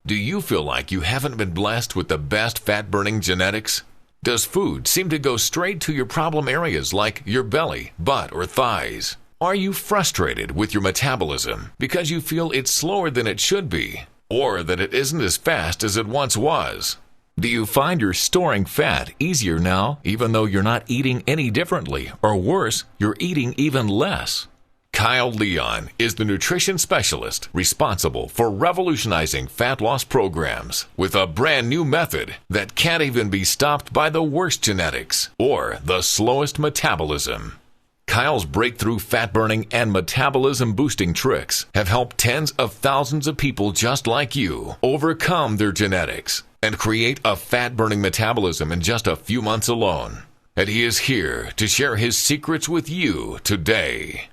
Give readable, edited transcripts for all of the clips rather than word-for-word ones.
Do you feel like you haven't been blessed with the best fat-burning genetics? Does food seem to go straight to your problem areas like your belly, butt, or thighs? Are you frustrated with your metabolism because you feel it's slower than it should be, or that it isn't as fast as it once was? Do you find you're storing fat easier now, even though you're not eating any differently, or worse, you're eating even less? Kyle Leon is the nutrition specialist responsible for revolutionizing fat loss programs with a brand new method that can't even be stopped by the worst genetics or the slowest metabolism. Kyle's breakthrough fat-burning and metabolism-boosting tricks have helped tens of thousands of people just like you overcome their genetics and create a fat-burning metabolism in just a few months alone. And he is here to share his secrets with you today.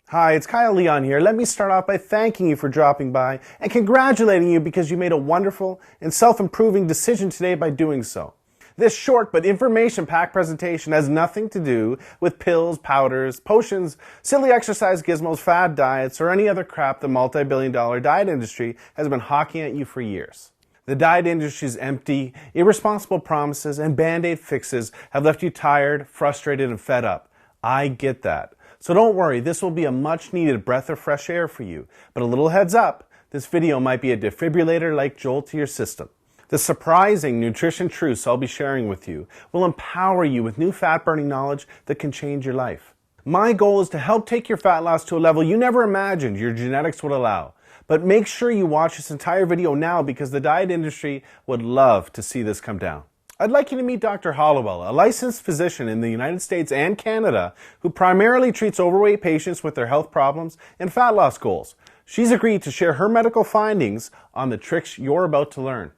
Hi, it's Kyle Leon here. Let me start off by thanking you for dropping by and congratulating you because you made a wonderful and self-improving decision today by doing so. This short but information-packed presentation has nothing to do with pills, powders, potions, silly exercise gizmos, fad diets, or any other crap the multi-billion-dollar diet industry has been hawking at you for years. The diet industry's empty, irresponsible promises and band-aid fixes have left you tired, frustrated, and fed up. I get that. So don't worry, this will be a much-needed breath of fresh air for you. But a little heads up, this video might be a defibrillator-like jolt to your system. The surprising nutrition truths I'll be sharing with you will empower you with new fat-burning knowledge that can change your life. My goal is to help take your fat loss to a level you never imagined your genetics would allow. But make sure you watch this entire video now because the diet industry would love to see this come down. I'd like you to meet Dr. Hollowell, a licensed physician in the United States and Canada who primarily treats overweight patients with their health problems and fat loss goals. She's agreed to share her medical findings on the tricks you're about to learn.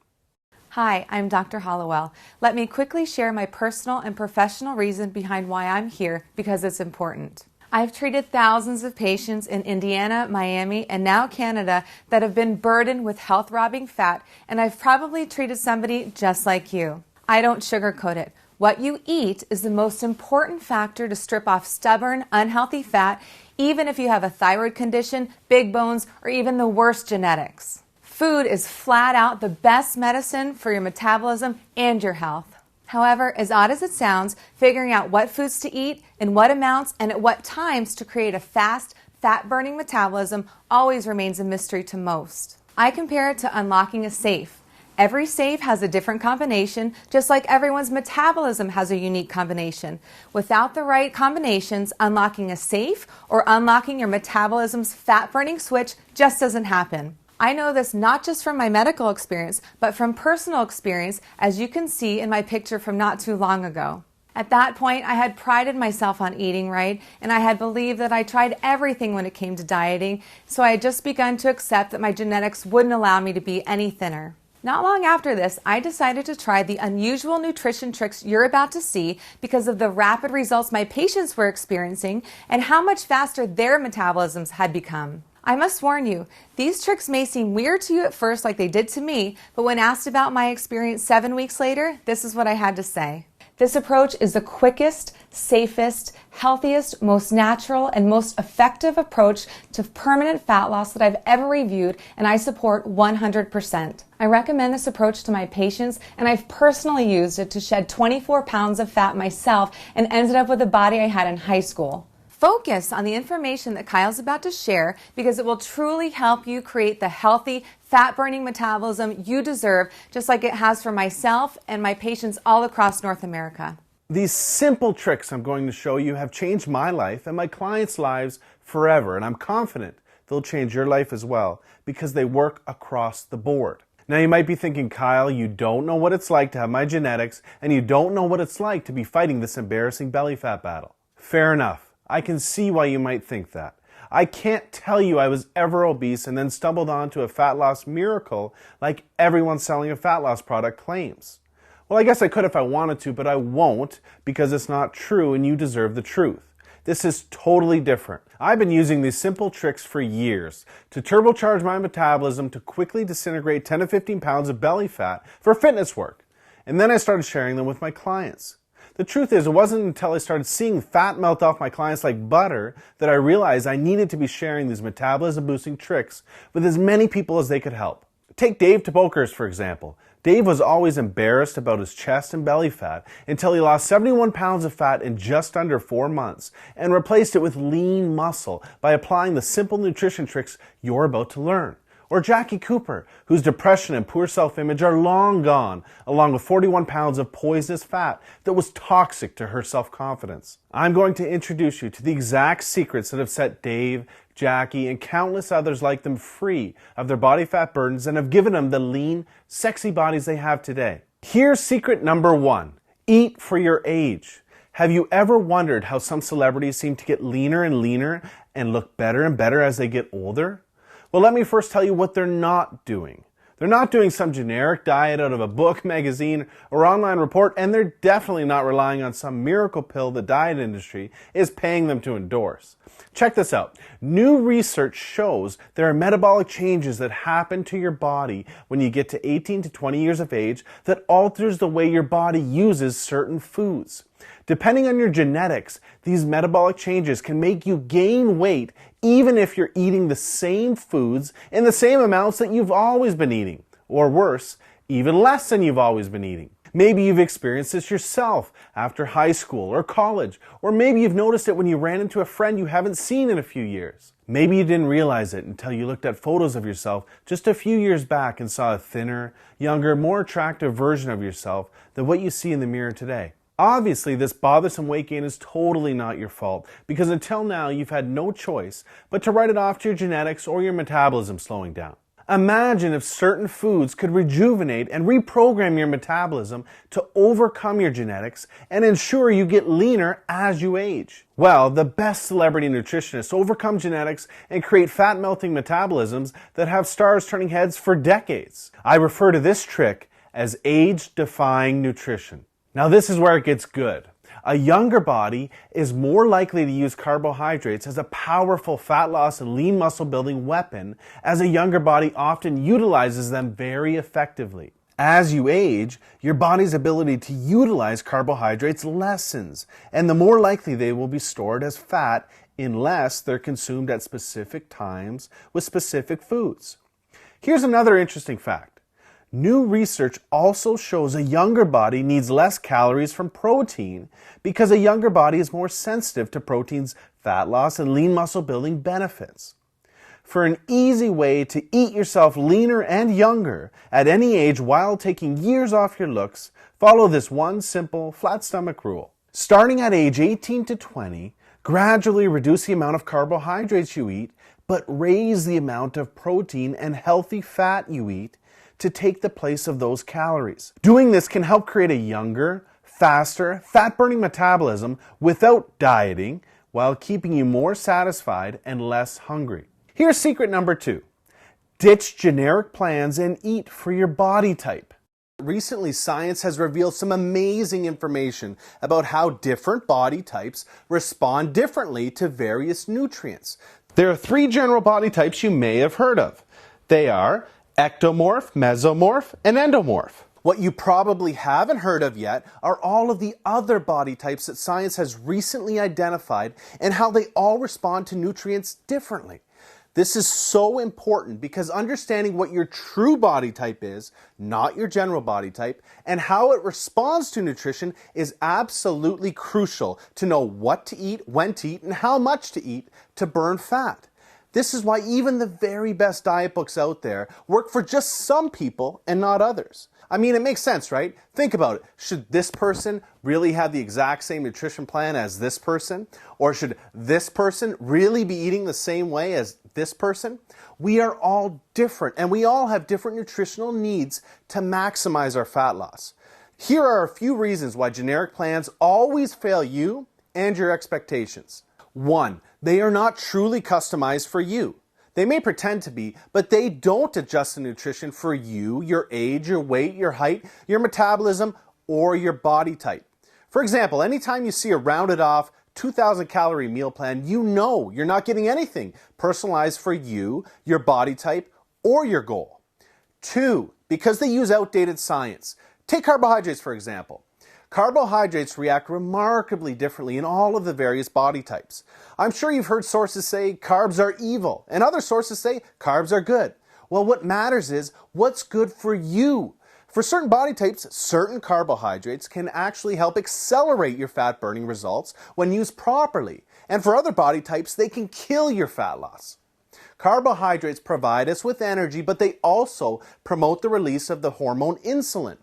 Hi, I'm Dr. Hollowell. Let me quickly share my personal and professional reason behind why I'm here because it's important. I've treated thousands of patients in Indiana, Miami, and now Canada that have been burdened with health-robbing fat, and I've probably treated somebody just like you. I don't sugarcoat it. What you eat is the most important factor to strip off stubborn, unhealthy fat, even if you have a thyroid condition, big bones, or even the worst genetics. Food is flat out the best medicine for your metabolism and your health. However, as odd as it sounds, figuring out what foods to eat, in what amounts, and at what times to create a fast, fat-burning metabolism always remains a mystery to most. I compare it to unlocking a safe. Every safe has a different combination, just like everyone's metabolism has a unique combination. Without the right combinations, unlocking a safe or unlocking your metabolism's fat-burning switch just doesn't happen. I know this not just from my medical experience, but from personal experience, as you can see in my picture from not too long ago. At that point, I had prided myself on eating right, and I had believed that I tried everything when it came to dieting, so I had just begun to accept that my genetics wouldn't allow me to be any thinner. Not long after this, I decided to try the unusual nutrition tricks you're about to see because of the rapid results my patients were experiencing and how much faster their metabolisms had become. I must warn you, these tricks may seem weird to you at first like they did to me, but when asked about my experience 7 weeks later, this is what I had to say. This approach is the quickest, safest, healthiest, most natural, and most effective approach to permanent fat loss that I've ever reviewed, and I support 100%. I recommend this approach to my patients, and I've personally used it to shed 24 pounds of fat myself and ended up with the body I had in high school. Focus on the information that Kyle's about to share because it will truly help you create the healthy, fat-burning metabolism you deserve, just like it has for myself and my patients all across North America. These simple tricks I'm going to show you have changed my life and my clients' lives forever, and I'm confident they'll change your life as well because they work across the board. Now you might be thinking, Kyle, you don't know what it's like to have my genetics and you don't know what it's like to be fighting this embarrassing belly fat battle. Fair enough. I can see why you might think that. I can't tell you I was ever obese and then stumbled onto a fat loss miracle like everyone selling a fat loss product claims. Well, I guess I could if I wanted to, but I won't because it's not true and you deserve the truth. This is totally different. I've been using these simple tricks for years to turbocharge my metabolism to quickly disintegrate 10 to 15 pounds of belly fat for fitness work. And then I started sharing them with my clients. The truth is, it wasn't until I started seeing fat melt off my clients like butter that I realized I needed to be sharing these metabolism-boosting tricks with as many people as they could help. Take Dave Tobokers, for example. Dave was always embarrassed about his chest and belly fat until he lost 71 pounds of fat in just under 4 months and replaced it with lean muscle by applying the simple nutrition tricks you're about to learn. Or Jackie Cooper, whose depression and poor self-image are long gone, along with 41 pounds of poisonous fat that was toxic to her self-confidence. I'm going to introduce you to the exact secrets that have set Dave, Jackie, and countless others like them free of their body fat burdens and have given them the lean, sexy bodies they have today. Here's secret number 1. Eat for your age. Have you ever wondered how some celebrities seem to get leaner and leaner and look better and better as they get older? Well, let me first tell you what they're not doing. They're not doing some generic diet out of a book, magazine, or online report, and they're definitely not relying on some miracle pill the diet industry is paying them to endorse. Check this out. New research shows there are metabolic changes that happen to your body when you get to 18 to 20 years of age that alters the way your body uses certain foods. Depending on your genetics, these metabolic changes can make you gain weight even if you're eating the same foods in the same amounts that you've always been eating. Or worse, even less than you've always been eating. Maybe you've experienced this yourself after high school or college, or maybe you've noticed it when you ran into a friend you haven't seen in a few years. Maybe you didn't realize it until you looked at photos of yourself just a few years back and saw a thinner, younger, more attractive version of yourself than what you see in the mirror today. Obviously, this bothersome weight gain is totally not your fault because until now you've had no choice but to write it off to your genetics or your metabolism slowing down. Imagine if certain foods could rejuvenate and reprogram your metabolism to overcome your genetics and ensure you get leaner as you age. Well, the best celebrity nutritionists overcome genetics and create fat-melting metabolisms that have stars turning heads for decades. I refer to this trick as age-defying nutrition. Now this is where it gets good. A younger body is more likely to use carbohydrates as a powerful fat loss and lean muscle building weapon, as a younger body often utilizes them very effectively. As you age, your body's ability to utilize carbohydrates lessens, and the more likely they will be stored as fat unless they're consumed at specific times with specific foods. Here's another interesting fact. New research also shows a younger body needs less calories from protein because a younger body is more sensitive to protein's fat loss and lean muscle building benefits. For an easy way to eat yourself leaner and younger at any age while taking years off your looks, follow this one simple flat stomach rule. Starting at age 18 to 20, gradually reduce the amount of carbohydrates you eat, but raise the amount of protein and healthy fat you eat to take the place of those calories. Doing this can help create a younger, faster, fat-burning metabolism without dieting while keeping you more satisfied and less hungry. Here's secret number 2. Ditch generic plans and eat for your body type. Recently, science has revealed some amazing information about how different body types respond differently to various nutrients. There are 3 general body types you may have heard of. They are ectomorph, mesomorph, and endomorph. What you probably haven't heard of yet are all of the other body types that science has recently identified and how they all respond to nutrients differently. This is so important because understanding what your true body type is, not your general body type, and how it responds to nutrition is absolutely crucial to know what to eat, when to eat, and how much to eat to burn fat. This is why even the very best diet books out there work for just some people and not others. I mean, it makes sense, right? Think about it. Should this person really have the exact same nutrition plan as this person? Or should this person really be eating the same way as this person? We are all different, and we all have different nutritional needs to maximize our fat loss. Here are a few reasons why generic plans always fail you and your expectations. 1, they are not truly customized for you. They may pretend to be, but they don't adjust the nutrition for you, your age, your weight, your height, your metabolism, or your body type. For example, anytime you see a rounded off 2,000 calorie meal plan, you know you're not getting anything personalized for you, your body type, or your goal. 2, because they use outdated science. Take carbohydrates, for example. Carbohydrates react remarkably differently in all of the various body types. I'm sure you've heard sources say carbs are evil, and other sources say carbs are good. Well, what matters is what's good for you. For certain body types, certain carbohydrates can actually help accelerate your fat burning results when used properly. And for other body types, they can kill your fat loss. Carbohydrates provide us with energy, but they also promote the release of the hormone insulin.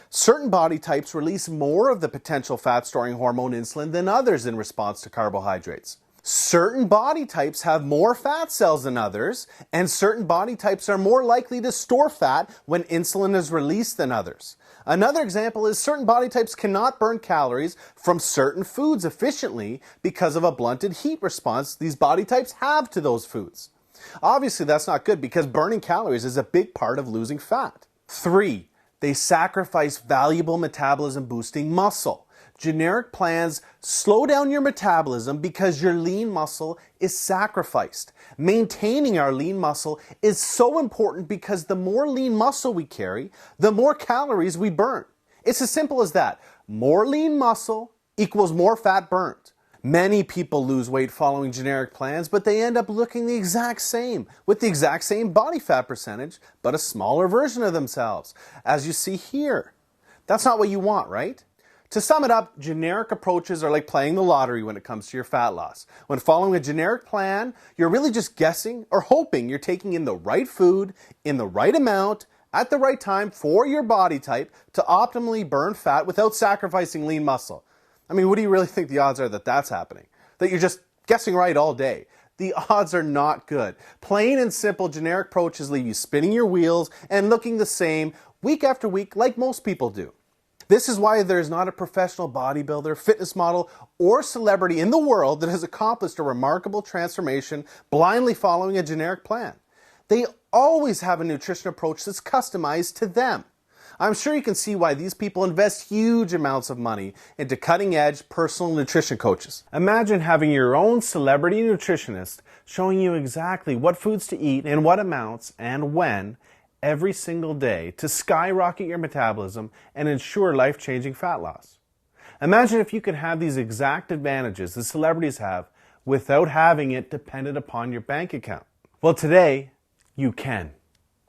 Certain body types release more of the potential fat-storing hormone insulin than others in response to carbohydrates. Certain body types have more fat cells than others, and certain body types are more likely to store fat when insulin is released than others. Another example is certain body types cannot burn calories from certain foods efficiently because of a blunted heat response these body types have to those foods. Obviously, that's not good because burning calories is a big part of losing fat. 3. They sacrifice valuable metabolism-boosting muscle. Generic plans slow down your metabolism because your lean muscle is sacrificed. Maintaining our lean muscle is so important because the more lean muscle we carry, the more calories we burn. It's as simple as that. More lean muscle equals more fat burned. Many people lose weight following generic plans, but they end up looking the exact same, with the exact same body fat percentage, but a smaller version of themselves, as you see here. That's not what you want, right? To sum it up, generic approaches are like playing the lottery when it comes to your fat loss. When following a generic plan, you're really just guessing or hoping you're taking in the right food, in the right amount, at the right time for your body type to optimally burn fat without sacrificing lean muscle. I mean, what do you really think the odds are that that's happening? That you're just guessing right all day? The odds are not good. Plain and simple generic approaches leave you spinning your wheels and looking the same week after week like most people do. This is why there is not a professional bodybuilder, fitness model, or celebrity in the world that has accomplished a remarkable transformation blindly following a generic plan. They always have a nutrition approach that's customized to them. I'm sure you can see why these people invest huge amounts of money into cutting-edge personal nutrition coaches. Imagine having your own celebrity nutritionist showing you exactly what foods to eat in what amounts and when every single day to skyrocket your metabolism and ensure life-changing fat loss. Imagine if you could have these exact advantages the celebrities have without having it dependent upon your bank account. Well, today, you can.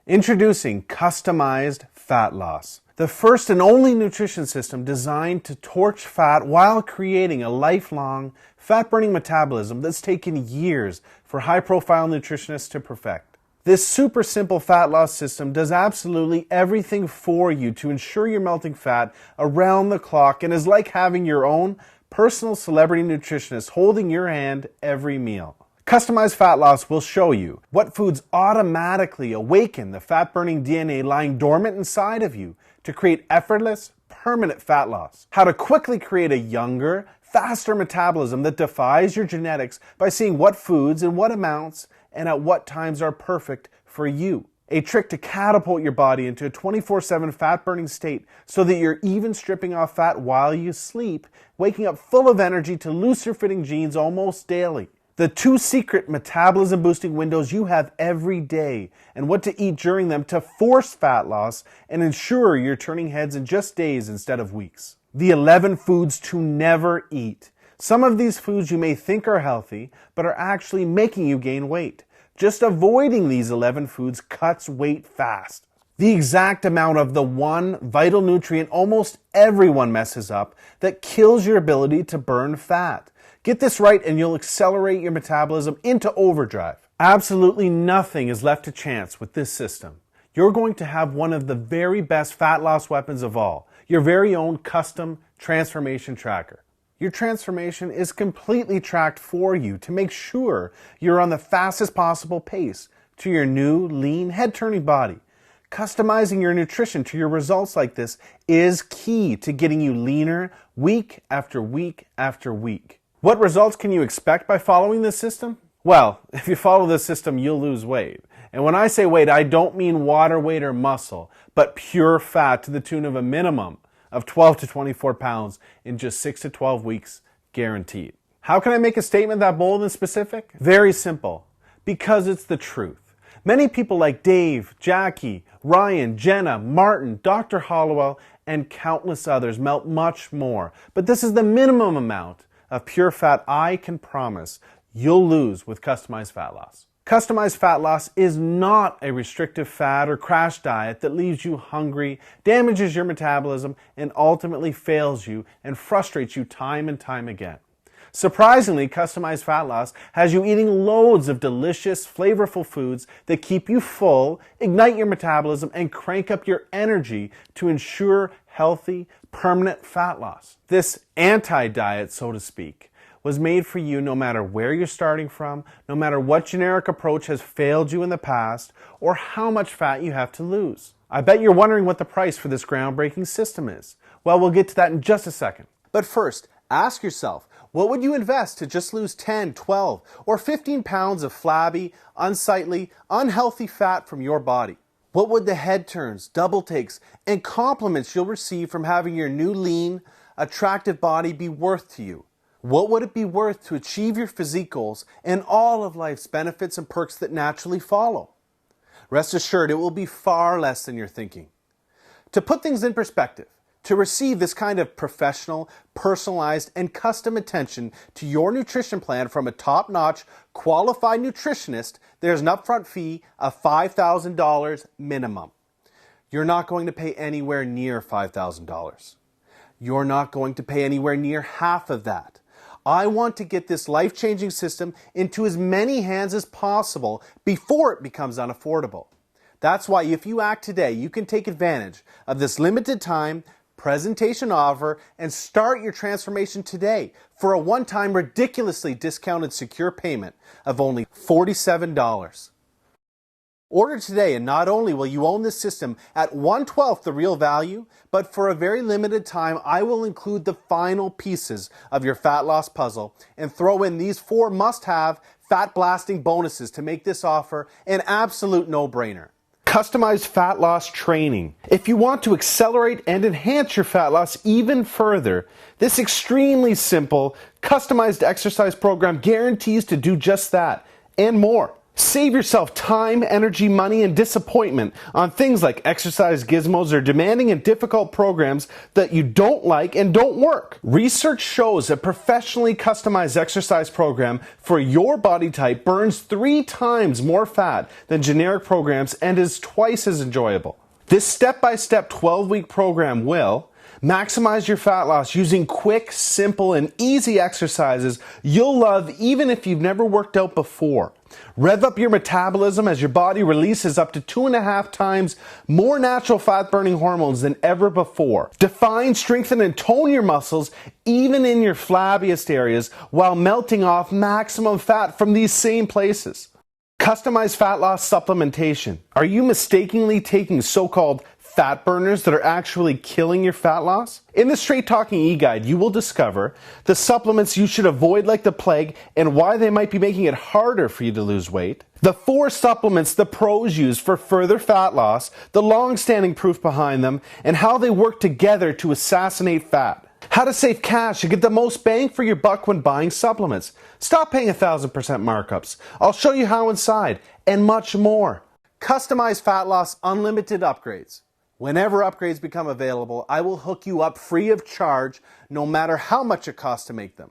Introducing Customized Fat Loss, the first and only nutrition system designed to torch fat while creating a lifelong fat-burning metabolism that's taken years for high-profile nutritionists to perfect. This super simple fat loss system does absolutely everything for you to ensure you're melting fat around the clock and is like having your own personal celebrity nutritionist holding your hand every meal. Customized Fat Loss will show you what foods automatically awaken the fat-burning DNA lying dormant inside of you to create effortless, permanent fat loss. How to quickly create a younger, faster metabolism that defies your genetics by seeing what foods and what amounts and at what times are perfect for you. A trick to catapult your body into a 24/7 fat-burning state so that you're even stripping off fat while you sleep, waking up full of energy to looser-fitting jeans almost daily. The 2 secret metabolism-boosting windows you have every day and what to eat during them to force fat loss and ensure you're turning heads in just days instead of weeks. The 11 foods to never eat. Some of these foods you may think are healthy, but are actually making you gain weight. Just avoiding these 11 foods cuts weight fast. The exact amount of the one vital nutrient almost everyone messes up that kills your ability to burn fat. Get this right and you'll accelerate your metabolism into overdrive. Absolutely nothing is left to chance with this system. You're going to have one of the very best fat loss weapons of all, your very own custom transformation tracker. Your transformation is completely tracked for you to make sure you're on the fastest possible pace to your new, lean, head-turning body. Customizing your nutrition to your results like this is key to getting you leaner week after week after week. What results can you expect by following this system? Well, if you follow this system, you'll lose weight. And when I say weight, I don't mean water weight or muscle, but pure fat to the tune of a minimum of 12 to 24 pounds in just 6 to 12 weeks, guaranteed. How can I make a statement that bold and specific? Very simple. Because it's the truth. Many people like Dave, Jackie, Ryan, Jenna, Martin, Dr. Hollowell, and countless others melt much more. But this is the minimum amount of pure fat I can promise you'll lose with customized fat loss. Customized fat loss is not a restrictive fad or crash diet that leaves you hungry, damages your metabolism, and ultimately fails you and frustrates you time and time again. Surprisingly, customized fat loss has you eating loads of delicious, flavorful foods that keep you full, ignite your metabolism, and crank up your energy to ensure healthy, permanent fat loss. This anti-diet, so to speak, was made for you no matter where you're starting from, no matter what generic approach has failed you in the past, or how much fat you have to lose. I bet you're wondering what the price for this groundbreaking system is. Well, we'll get to that in just a second. But first, ask yourself, what would you invest to just lose 10, 12, or 15 pounds of flabby, unsightly, unhealthy fat from your body? What would the head turns, double takes, and compliments you'll receive from having your new lean, attractive body be worth to you? What would it be worth to achieve your physique goals and all of life's benefits and perks that naturally follow? Rest assured, it will be far less than you're thinking. To put things in perspective, to receive this kind of professional, personalized, and custom attention to your nutrition plan from a top-notch, qualified nutritionist, there's an upfront fee of $5,000 minimum. You're not going to pay anywhere near $5,000. You're not going to pay anywhere near half of that. I want to get this life-changing system into as many hands as possible before it becomes unaffordable. That's why if you act today, you can take advantage of this limited time presentation offer and start your transformation today for a one-time ridiculously discounted secure payment of only $47. Order today, and not only will you own this system at 1/12 the real value, but for a very limited time, I will include the final pieces of your fat loss puzzle and throw in these 4 must-have fat-blasting bonuses to make this offer an absolute no-brainer. Customized fat loss training. If you want to accelerate and enhance your fat loss even further, this extremely simple, customized exercise program guarantees to do just that and more. Save yourself time, energy, money, and disappointment on things like exercise gizmos or demanding and difficult programs that you don't like and don't work. Research shows a professionally customized exercise program for your body type burns 3 times more fat than generic programs and is twice as enjoyable. This step-by-step 12-week program will maximize your fat loss using quick, simple, and easy exercises you'll love even if you've never worked out before. Rev up your metabolism as your body releases up to 2.5 times more natural fat-burning hormones than ever before. Define, strengthen, and tone your muscles even in your flabbiest areas while melting off maximum fat from these same places. Customized fat loss supplementation. Are you mistakenly taking so-called fat burners that are actually killing your fat loss? In the Straight Talking e-guide, you will discover the supplements you should avoid like the plague and why they might be making it harder for you to lose weight. The 4 supplements the pros use for further fat loss, the long-standing proof behind them, and how they work together to assassinate fat. How to save cash and get the most bang for your buck when buying supplements. Stop paying 1,000% markups. I'll show you how inside, and much more. Customized fat loss unlimited upgrades. Whenever upgrades become available, I will hook you up free of charge, no matter how much it costs to make them.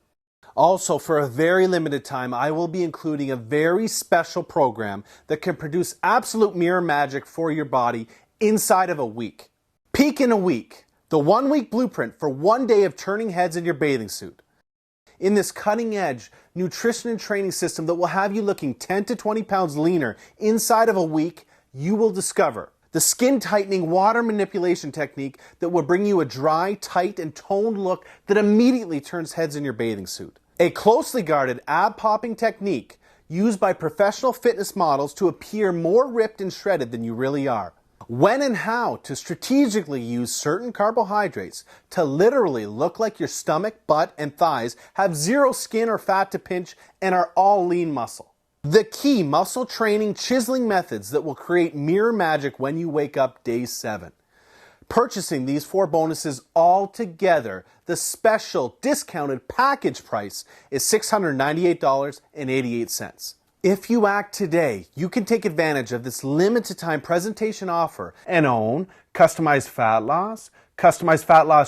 Also, for a very limited time, I will be including a very special program that can produce absolute mirror magic for your body inside of a week. Peak in a week, the 1-week blueprint for 1 day of turning heads in your bathing suit. In this cutting-edge nutrition and training system that will have you looking 10 to 20 pounds leaner inside of a week, you will discover the skin-tightening water manipulation technique that will bring you a dry, tight, and toned look that immediately turns heads in your bathing suit. A closely guarded ab-popping technique used by professional fitness models to appear more ripped and shredded than you really are. When and how to strategically use certain carbohydrates to literally look like your stomach, butt, and thighs have zero skin or fat to pinch and are all lean muscle. The key muscle training chiseling methods that will create mirror magic when you wake up day 7. Purchasing these 4 bonuses all together, the special discounted package price is $698.88. If you act today, you can take advantage of this limited time presentation offer and own customized fat loss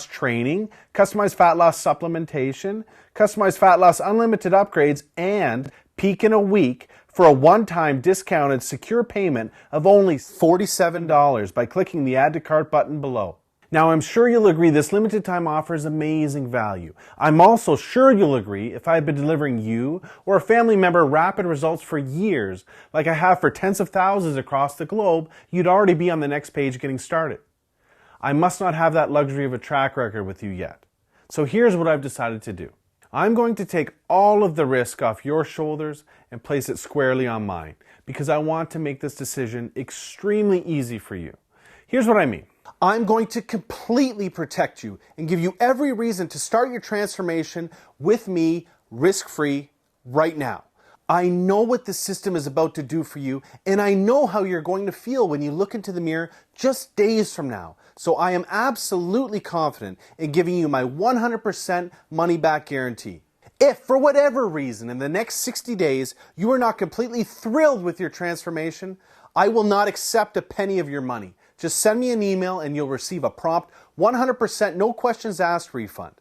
training, customized fat loss supplementation, customized fat loss unlimited upgrades, and peak in a week for a one-time discounted secure payment of only $47 by clicking the Add to Cart button below. Now, I'm sure you'll agree this limited time offer is amazing value. I'm also sure you'll agree if I had been delivering you or a family member rapid results for years, like I have for tens of thousands across the globe, you'd already be on the next page getting started. I must not have that luxury of a track record with you yet. So here's what I've decided to do. I'm going to take all of the risk off your shoulders and place it squarely on mine, because I want to make this decision extremely easy for you. Here's what I mean. I'm going to completely protect you and give you every reason to start your transformation with me, risk-free, right now. I know what the system is about to do for you, and I know how you're going to feel when you look into the mirror just days from now. So I am absolutely confident in giving you my 100% money-back guarantee. If, for whatever reason, in the next 60 days, you are not completely thrilled with your transformation, I will not accept a penny of your money. Just send me an email and you'll receive a prompt 100% no questions asked refund.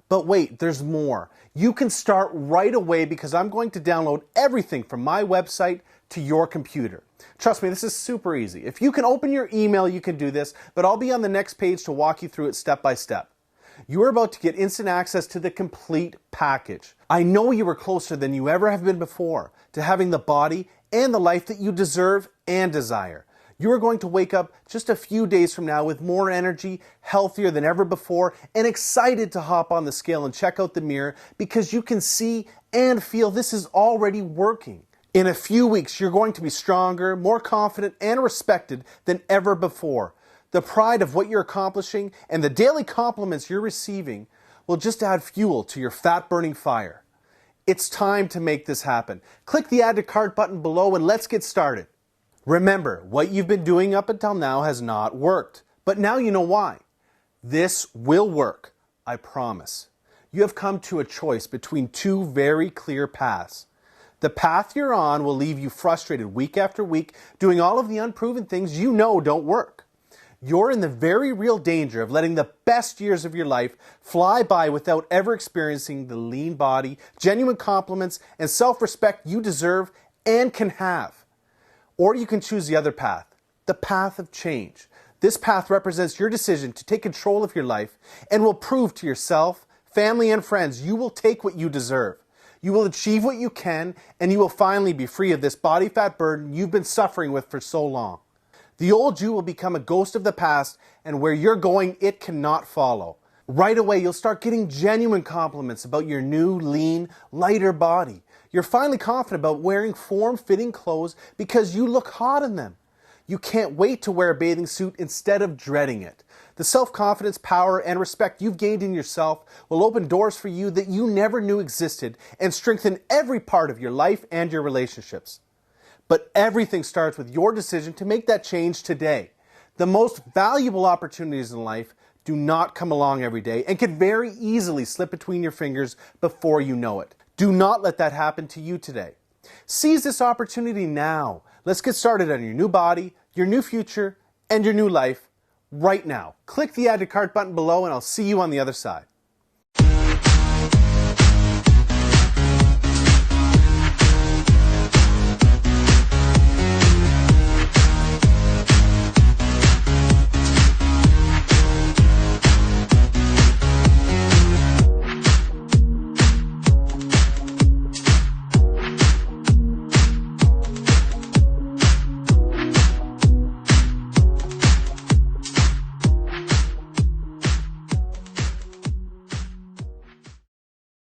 But wait, there's more. You can start right away because I'm going to download everything from my website to your computer. Trust me, this is super easy. If you can open your email, you can do this, but I'll be on the next page to walk you through it step by step. You are about to get instant access to the complete package. I know you are closer than you ever have been before to having the body and the life that you deserve and desire. You are going to wake up just a few days from now with more energy, healthier than ever before, and excited to hop on the scale and check out the mirror because you can see and feel this is already working. In a few weeks, you're going to be stronger, more confident, and respected than ever before. The pride of what you're accomplishing and the daily compliments you're receiving will just add fuel to your fat-burning fire. It's time to make this happen. Click the Add to Cart button below and let's get started. Remember, what you've been doing up until now has not worked, but now you know why. This will work, I promise. You have come to a choice between two very clear paths. The path you're on will leave you frustrated week after week, doing all of the unproven things you know don't work. You're in the very real danger of letting the best years of your life fly by without ever experiencing the lean body, genuine compliments, and self-respect you deserve and can have. Or you can choose the other path, the path of change. This path represents your decision to take control of your life and will prove to yourself, family, and friends you will take what you deserve. You will achieve what you can, and you will finally be free of this body fat burden you've been suffering with for so long. The old you will become a ghost of the past, and where you're going, it cannot follow. Right away, you'll start getting genuine compliments about your new, lean, lighter body. You're finally confident about wearing form-fitting clothes because you look hot in them. You can't wait to wear a bathing suit instead of dreading it. The self-confidence, power, and respect you've gained in yourself will open doors for you that you never knew existed and strengthen every part of your life and your relationships. But everything starts with your decision to make that change today. The most valuable opportunities in life do not come along every day and can very easily slip between your fingers before you know it. Do not let that happen to you today. Seize this opportunity now. Let's get started on your new body, your new future, and your new life right now. Click the Add to Cart button below and I'll see you on the other side.